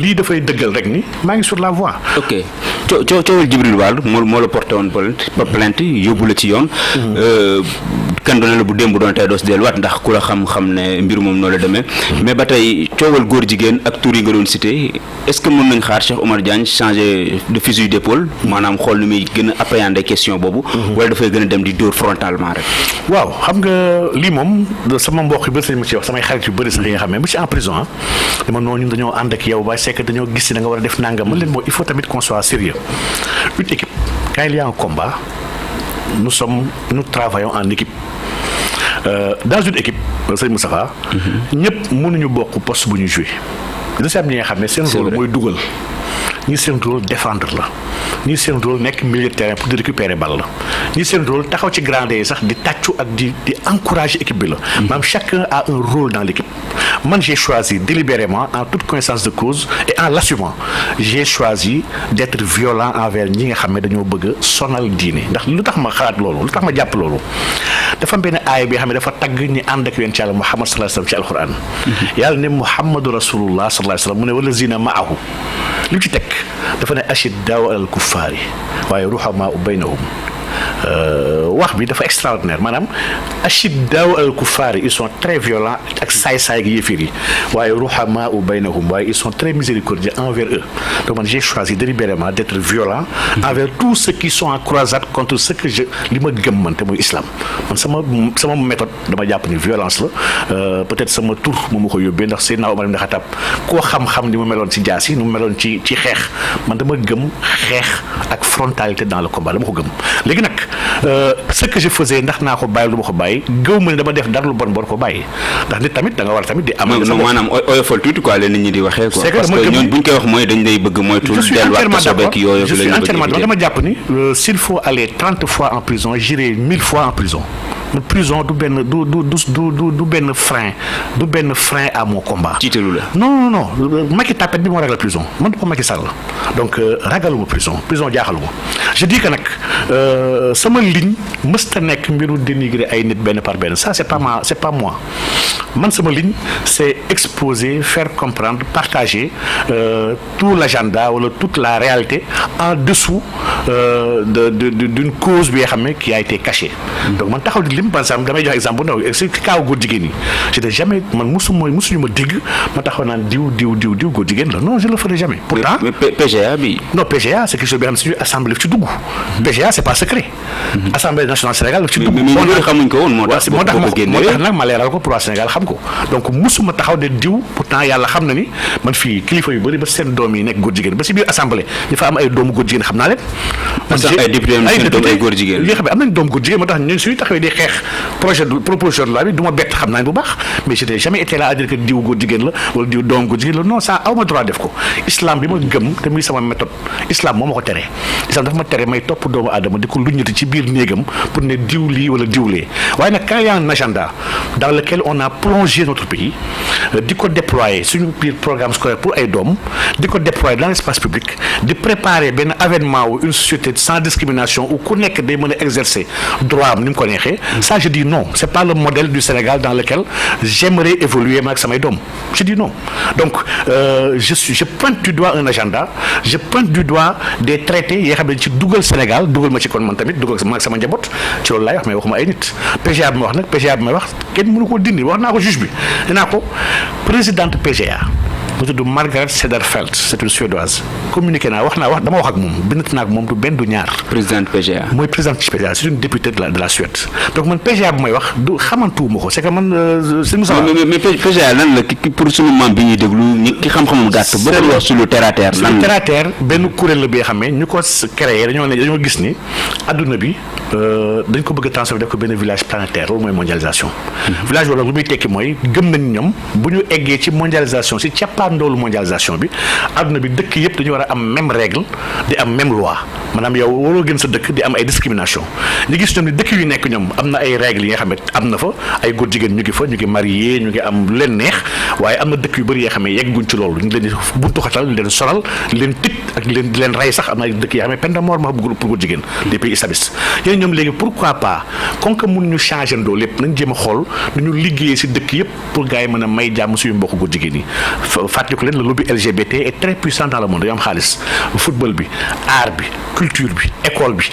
lii dafay dëggal rek ni maa ngi sur la voie. ok coowal Djibril Wall moo la porté woon plainte yóbbu la ci yoon. kan doone la bu démb doon tey doo si delluwaat ndax ku la xam ne mbir moom noonu la demee. mais ba tey coowal góor jigéen ak tur yi nga doon cité est-ce que mën nañ xaar Cheikh Oumar Diagne changer de fusil d'épaule maanaam xool ni muy gën a appréhender question boobu. wala dafay gën a dem di dóor frontalement rek. waaw xam nga lii moom sama mbokk yu bëri sañ ma ci wax samay xarit yu bëri sax yi nga xam ne ba ci en prison ah dama noonu ñun dañoo ànd ak yow ba c'est que dañoo gis si da nga war a def nangam mën leen moo il faut tamit qu'on soit sérieux une équipe quand il y a un combat nous travaillons en équipe dans une équipe sëñ Moustapha ñëpp mënuñu bokk poste bu ñu joué da si am ñi nga xam ne seen rôle mooy dugal ñii seen rôle défendre la ñii seen rôle nekk milieu de terrain pour di récupérer balle la ñii seen rôle taxaw ci grande yi sax di tàccu ak di encourager équipe bi la maanaam chacun a un rôle dans l'équipe man j'ai choisi délibérément en toute connaissance de cause et en l'assumant j'ai choisi d'être violent envers ñi nga xam ne dañoo bëgg a sonal diine ndax lu tax ma xalaat loolu lu tax ma jàpp loolu dafa am benn aaya bi xam ne dafa tagg ñi ànd ak yonent Yàlla Muhammad sallallahu alayhi wasallam ci alquran yàlla ne Muhammadu rasulullah sallallahu alayhi wasallam mu ne wallazina ma'ahu li mu ci teg dafa ne ashiddaa'u alal kuffaari waaye ruhamaa'u baynahum wax bi dafa extraordinaire maanaam ashiddaa'u alal kuffaari ils sont très violents ak saay-saay gi yëfir yi waaye ruhamaa'u baynahum waaye ils sont très miséricordieux envers eux donc man j'ai choisi délibérément d'être violent envers tous ceux qui sont en croisade contre ce que li ma gëm man te muy islam man sama méthode dama jàpp ni violence la peut-être sama tur moo ma ko yóbbee ndax Seydina Omar ibn Khattab koo xam-xam ni mu meloon ci jaas yi ni mu meloon ci xeex man dama gëm xeex ak frontalité dans le combat dama ko gëm léegi nag ce que je faisais ndax naa ko bàyyi lu ma ko bàyyi gëw ma ne dama def dara lu bon ko bàyyi ndax nit tamit da nga war a tamit di am maanaam oyofal tuuti quoi leen nit ñi di waxee quoi parce que ñoon buñ koy wax mooy dañ lay bëgg moytu delluwaat kaso beeg yooyu je suis entièrement d'accord dama jàpp ni s'il faut aller 30 fois en prison j'irai 1000 fois en prison prison du benn frein à mon combat. tiitalu la. non Macky tapet bi moo ragal prison man du ko Macky Sall donc ragaluma prison jaaxaluma je dis que nag sama ligne mësta nekk mbiru dénigrer ay nit benn par benn ça c'est pas moi man sama ligne c'est exposer faire comprendre partager tout l'agenda wala toute la réalité en dessous d'une cause bi nga xam ne qui a été cachée donc man taxaw di lim par exemple damay jox exemple bu ndaw ci kaaw góor jigéen yi je n'ai jamais man musuñu ma dégg ma taxaw naan diw góor jigéen la non je le ferai jamais pourtant PGA bi non PGA c'est quelque chose bi xam ne suñu assemblée ci dugg PGA c'est pas secret assemblée nationale Sénégal ci dugg xamuñ ko woon moo tax nag ma leeral ko pour waa Sénégal xam ko donc musuma taxaw de diw pourtant yàlla xam na ni man fii kilifa yu bëri ba seen doom yi nekk góor jigéen ba si biir assemblée ñu fa am ay doomu góor jigéen xam naa leen ay député ay góor jigéen yi xam ne am nañ doomu góor jigéen moo tax ñun suñu taxawee di xeex proposition de loi bi du ma bett xam naa bu baax mais je n'ai jamais été là à dire que diw góor jigéen la wala diw doomu góor jigéen la non ça aw ma droit def ko islam bi ma gëm te muy sama méthode islam moo ma ko tere islam dafa ma tere may topp doomu aadama di ko luññati ci biir néegam pour ne diw lii wala diwlee waaye nag quand il y a un agenda dans lequel on a plongé notre pays di ko déployer suñu biir programme scolaire pour ay doom di ko déployer dans l'espace public di préparer benn avènement ou une société sans discrimination où ku nekk day mën a exercer droit am ni mu ko neexee ça je dis non c'est pas le modèle du Sénégal dans lequel j'aimerais évoluer ma ak samay doom je dis non donc je pointe du doigt un agenda je pointe du doigt des traités yoo xam ne ci dugal Sénégal dugal ma ci kon man tamit dugal ma ak sama njaboot ci loolu laay wax mais waxuma ay nit PGA bi ma wax nag PGA bi may wax kenn mënu ko dindi wax naa ko juge bi dinaa ko présidente PGA mu tudd Margaret Cederfelt c'est une suédoise communiqué naa dama wax ak moom bind naa ak moom du benn du ñaar. présidente PGA. mooy présidente ci PGA c'est une députée de la Suède donc man PGA bu may wax du xamantuwuma ko c'est que man. mais PGA lan la pour sunu maam bi ñuy déglu ñi ki xam-xamam gàtt. boo ko wax sur le terre à terre. lan la terre à terre benn kuréel la bi nga xam ne ñu ko créé dañoo gis ni adduna bi dañ ko bëgg a transformer def ko benn village planétaire loolu mooy mondialisation. village boobu lu muy tekki mooy gëm nañ ñoom bu ñu eggee ci mondialisation ci ndoolu mondialisation bi adduna bi dëkk yëpp dañu war a am même règle di am même loi maanaam yow waroo gën sa dëkk di am ay discrimination ñu gis ñoom ni dëkk yu nekk ñoom am na ay règles yi nga xam ne am na fa ay góor jigéen ñu ngi fa ñu ngi marié ñu ngi am lu leen neex waaye am na dëkk yu bëri yoo xam ne yegguñ ci loolu ñu leen di buntu xatal di leen sonal di leen tëj ak di leen rey sax am na ay dëkk yoo xam ne peine de mort ma pour góor jigéen des pays islamistes yeneen ñoom léegi pourquoi pas comme que mun ñu changer ndoo lépp nañ jéem a xool nañu liggéeyee si dëkk yëpp pour gars yi mën a may jàmm suñu mbokku góor jigéen yi fàttaliku leen le lobby LGBT est très puissant dans le monde dañoo am xaalis football bi art bi culture bi école bi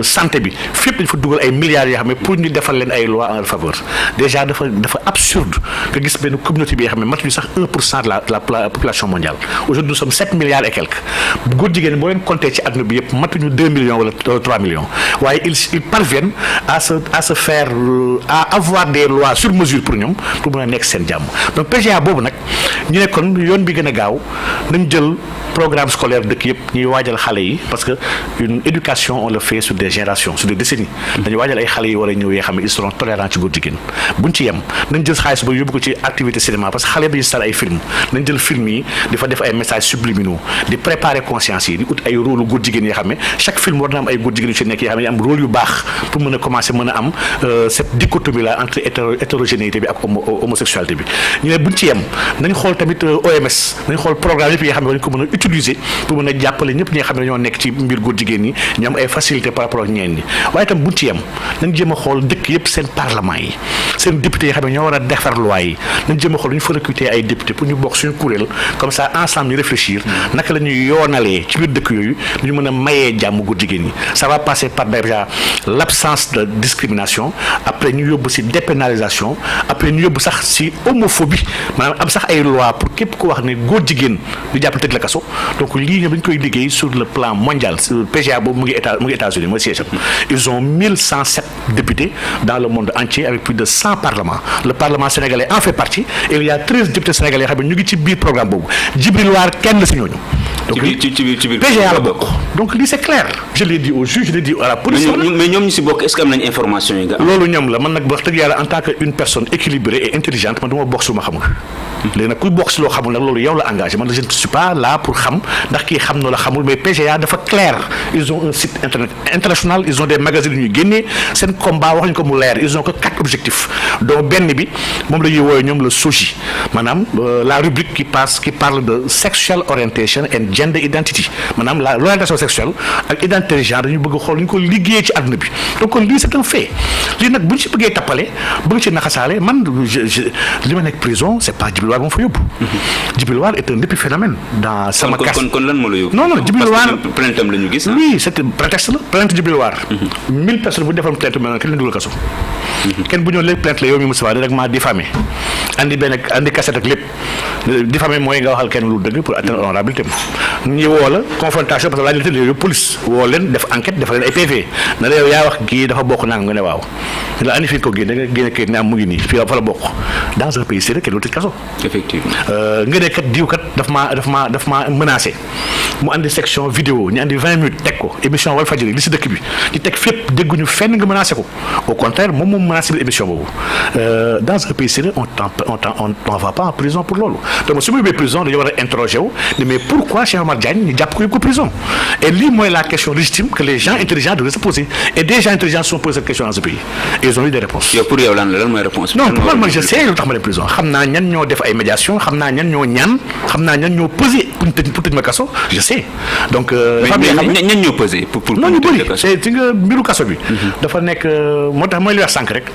santé bi fépp dañ fa dugal ay milliards yoo xam ne pour ñu defal leen ay lois en leur faveur déjà dafa absurde nga gis benn communauté bi yoo xam ne matuñu sax 1% de la population mondiale aujourd'hui nous sommes 7 milliards et quelques góor jigéen boo leen compter ci àdduna bi yëpp matuñu 2 millions wala 3 millions waaye ils parviennent à se faire à avoir des lois sur mesure pour ñoom pour mën a nekk seen jàmm donc PGA boobu nag ñu ne kon yoon bi gën a gaaw nañ jël programme scolaire dëkk yëpp ñuy waajal xale yi parce que une éducation on le fait sur des générations sur des décennies dañu waajal ay xale yi war a ñëw yoo xam ne ils seront tolérants ci góor jigéen buñ ci yem nañ jël xaalis ba yóbbu ko ci activité cinéma parce que xale bi installé ay film nañ jël film yi di fa def ay messages subliminaux di préparer conscience yi di ut ay rôle góor jigéen yoo xam ne chaque film war na am ay góor jigéen yu ci nekk yoo xam ne am rôle yu baax pour mën a commencer mën a am cette dichotomie là entre hétérogénéité bi ak homosexualité bi ñu ne buñ ci yem nañ xool tamit OMS nañ xool programme yëpp yi nga xam ne dañ ko mën a utiliser pour mën a jàppale ñëpp ñi nga xam ne dañoo nekk ci mbir góor jigéen ñi ñu am ay facilité par rapport ak ñeen ñi waaye itam buñ ci yem nañ jéem a xool dëkk yëpp seen parlement yi seen député yi xam ne ñoo war a defar loi yi nañ jéem a xool ñu fa recruter ay député pour ñu bokk suñu kuréel comme ça ensemble ñu réfléchir naka la ñuy yoonalee ci biir dëkk yooyu ñu mën a mayee jàmm góor jigéen ñi ça va passer par déjà l'absence de discrimination après ñu yóbbu ci dépénalisation après ñu yóbbu sax ci homophobie maanaam am sax ay loi pour képp ku wax ne góor jigéen di jàpp tëj la kaso donc lii ñoom dañ koy liggéey sur le plan mondial PGA boobu mu ngi États-Unis mooy siège ils ont 1107 députés dans le monde entier avec plus de 100 parlements le parlement sénégalais en fait partie et il y a 13 députés sénégalais yoo xam ne ñu ngi ci biir programme boobu Djibril War kenn la ci ñooñu donc ci biir PGA la bokk donc lii c'est clair je l'ai dit au juge je l'ai dit à la police mais ñoom ñu ci bokk est-ce que am nañ information yi nga am loolu ñoom la man nag wax dëgg yàlla en tant que une personne équilibrée et intelligente man du ma bokk su ma xamul léegi nag kuy bokk si loo xamul nag loolu yow la engagé man je ne suis pas là pour xam ndax kii xam na la xamul mais PGA dafa clair ils ont un site internet international ils ont des magazines yu ñuy génnee seen combat wax ñu ko mu leer ils ont que 4 objectifs donc benn bi moom la ñuy woowee ñoom le SOGI maanaam la rubrique qui parle de sexual orientation and gender identity maanaam l'orientation sexuelle ak identité de genre dañu bëgg xool ñu ko liggéeyee ci àdduna bi donc kon lii c'est un fait lii nag bu ñu si bëggee tappale bëgg ci naxasaale man li ma nekk prison c'est pas Djibril War moom fa yóbbu. Djibril War est un épiphénomène dans sama cas kon lan moo la yóbbu. non Djibril War plainte am la ñu gis. oui c'est prétexte la plainte Djibril War. 1000 personnes bu defoon plainte mel kenn leen dugal kaso. kenn bu ñëw léegi plainte la yow mi Moustapha rek maa diffamé andi cassette ak lépp diffamé mooy nga waxal kenn lu dëgg pour atteindre honorabilité ñu woo la confrontation parce que laaj la tëdd yow police woo leen def enquête dafa leen ay PV na la yow yaa wax kii dafa bokk nang nga ne waaw la andi fi ko génne nga génne kayit ne am mu ngi nii fii fa la bokk dans un pays sérieux kenn lu tëj kaso effectivement nga ne kat diw kat daf maa menacé mu andi section vidéo ñu andi 20 minutes teg ko émission Walfadjri li si dëkk bi di teg fépp dégguñu fenn nga menacé ko au contraire moom menacé émission boobu dans un pays sérieux on va pas en prison pour loolu donc su ma yóbbee prison dañoo war a interroger wu mais pourquoi Cheikh Omar Diagne ñu jàpp ko yóbbu ko prison et lii mooy la question légitime que les gens intelligents devraient se poser et des gens intelligents se sont posés cette question dans ce pays et ils ont eu des réponses. yow pour yow lan mooy réponse. non pour man je sais lu tax ma dem prison xam naa ñan ñoo def ay médiation xam naa ñan ñoo ñaan xam naa ñan ñoo pesé pour tëj ma kaso je sais donc. mais ñan ñoo pesé pour non ñu bëri c'est nga mbiru kaso bi. dafa nekk moo tax mooy li wax sànq rek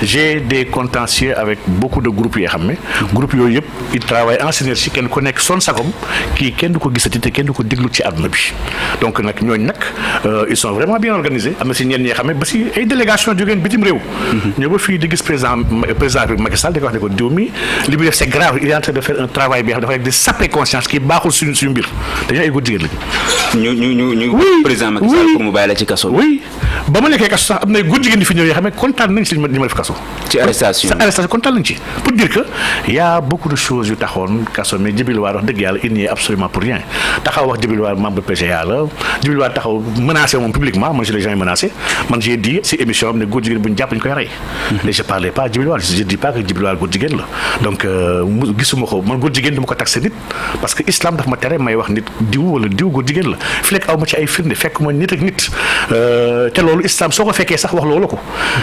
j'ai des contentieux avec beaucoup de groupes yoo xam ne groupe yooyu yëpp ils travaillent en synergie kenn ku nekk son sagom kii kenn du ko gisati te kenn du ko déglu ci àdduna bi donc nag ñooñu nag ils sont vraiment bien organisés am na si ñenn ñi xam ne ba si ay délégation jógeen bitim réew ñoo ba fii di gis président Macky Sall di ko wax ne ko diw mi li muy def c'est grave il est en train de faire un travail bi xam dafa rek di saper conscience kii baaxul suñu mbir dañoo ay góor jigéen lañu ñu président Macky Sall pour mu bàyyi la ci kaso oui ba ma nekkee kaso sax am na góor jigéen di fi ñëw yoo xam ne kontaan nañ si li ma def kaso ci arrestation kontaan nañ ci pour dire que y a beaucoup de choses yu taxoon kaso mais Djibril War wax dëgg yàlla il n'y est absolument pour rien taxaw wax Djibril War membre PGA la Djibril War taxaw menacé moom publiquement moi je l'ai jamais menacé man j'ai dit si émission am ne góor jigéen bu ñu jàpp ñu koy rey mais je parlais pas Djibril War je dis pas que Djibril War góor jigéen la donc gisuma ko man góor jigéen dama ko taxé nit parce que islam daf ma tere may wax nit diw wala diw góor jigéen la fi lekk aw ma ci ay firnde fekk ma nit ak nit te loolu loolu islam soo ko fekkee sax wax loolu ko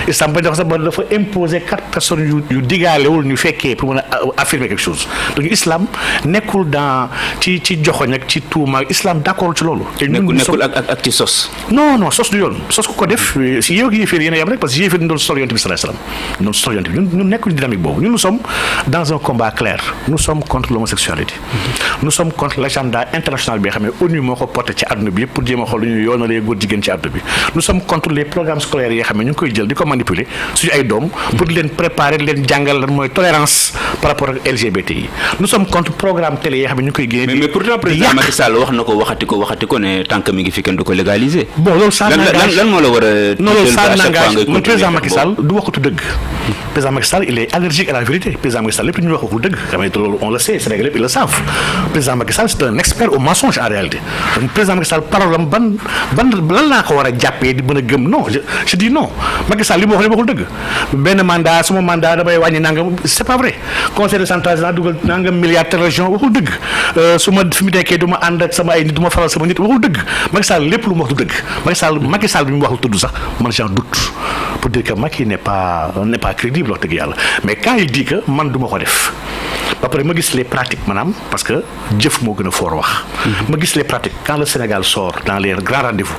islam ba dafa imposer 4 personnes yu digaalewul ñu fekkee pour mën a affirmer quelque chose donc islam nekkul dans ci joxoñ ak ci tuuma islam d'accord ci loolu. nekkul ak ci sos. non sos du yoon sos ku ko def si yow ak yéeféer yéen a yem rek parce que yéeféer ñu doon sol yonent bi sallallahu alayhi wasallam ñu doon sol yonent bi ñun nekkul dynamique boobu ñun nous sommes dans un combat clair nous sommes contre l'homosexualité nous sommes contre l'agenda international bi nga xam ne ONU moo ko porté ci àdduna bi yëpp pour jéem a xool lu ñuy yoonalee góor jigéen ci àdduna bi nous sommes contre les programmes scolaires yi nga xam ne ñu ngi koy jël di ko manipuler suñu ay doom pour leen préparer leen jàngal lan mooy tolérance par rapport ak LGBT yi nous sommes contre programme télé yi nga xam ne ñu ngi koy génne mais pourtant président Macky Sall wax na ko waxati ko ne tant que mi ngi fi kenn du ko légaliser. bon loolu ça n'engage lan moo la war a. non loolu ça n'engage man président Macky Sall du waxatu dëgg. président Macky Sall il est allergique à la vérité président Macky Sall lépp lu ñuy wax waxul dëgg xam nga loolu on le sait Sénégal lépp ils le savent président Macky Sall c'est un expert au mensonge en réalité donc président Macky Sall parolam ban lan laa ko war a jàppee di mën a gëm non je dis non Macky Sall li mu wax li waxul dëgg benn mandat suma mandat damay wàññi nangam c'est pas vrai conseil de centralisation dugal nangam milliard de région waxul dëgg su ma fi mu nekkee du ma ànd ak sama ay nit du ma faral sama nit waxul dëgg Macky Sall lépp lu mu wax du dëgg Macky Sall bi mu waxul tudd sax man j'en doute pour dire que Macky n'est pas crédible wax dëgg yàlla mais quand il dit que man du ma ko def ba pare ma gis les pratiques maanaam parce que jëf moo gën a fort wax ma gis les pratiques quand le Sénégal sort dans les grands rendez-vous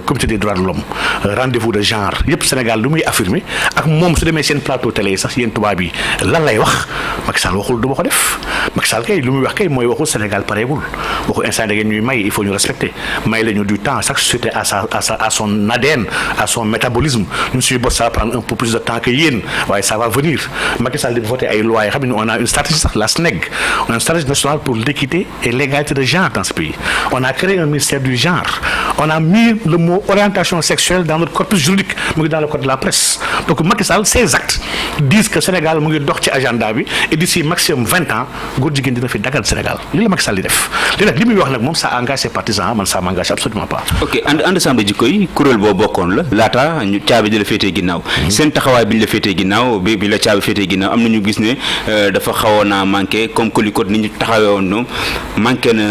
comité des droits de l'homme rendez-vous de genre yëpp Sénégal lu muy affirmer ak moom su demee seen plateau télé yi sax yéen tubaab yi lan lay wax Macky Sall waxul du ma ko def Macky Sall kay lu muy wax kay mooy waxul Sénégal pareegul waxu instant da ngeen ñuy may il faut ñu respecter may la ñu du temps chaque société à son ADN à son métabolisme ñun suñu bos ça va prendre un peu plus de temps que yéen waaye ça va venir Macky Sall di voter ay lois yi xam ne on a une stratégie sax la SNEG on a une stratégie nationale pour l'équité et l'égalité de genre dans ce pays on a créé un ministère du genre on a mis le mot orientation sexuelle dans notre corpus juridique mu ngi dans le code de la presse donc Macky Sall ses actes disent que Sénégal mu ngi dox ci agenda bi et d'ici maximum 20 ans góor jigéen dina fi dagal Sénégal li la Macky Sall di def léegi nag li muy wax nag moom ça engage ses partisans man ça m'engage absolument pas. ok ànd sàmm jikko yi kuréel boo bokkoon la laata ñu caabi di la féetee ginnaaw seen taxawaay bi ñu la féetee ginnaaw bi la caabi féetee ginnaaw am na ñu gis ne dafa xawoon a manqué comme que li ko ni ñu taxawee woon ñoom manqué na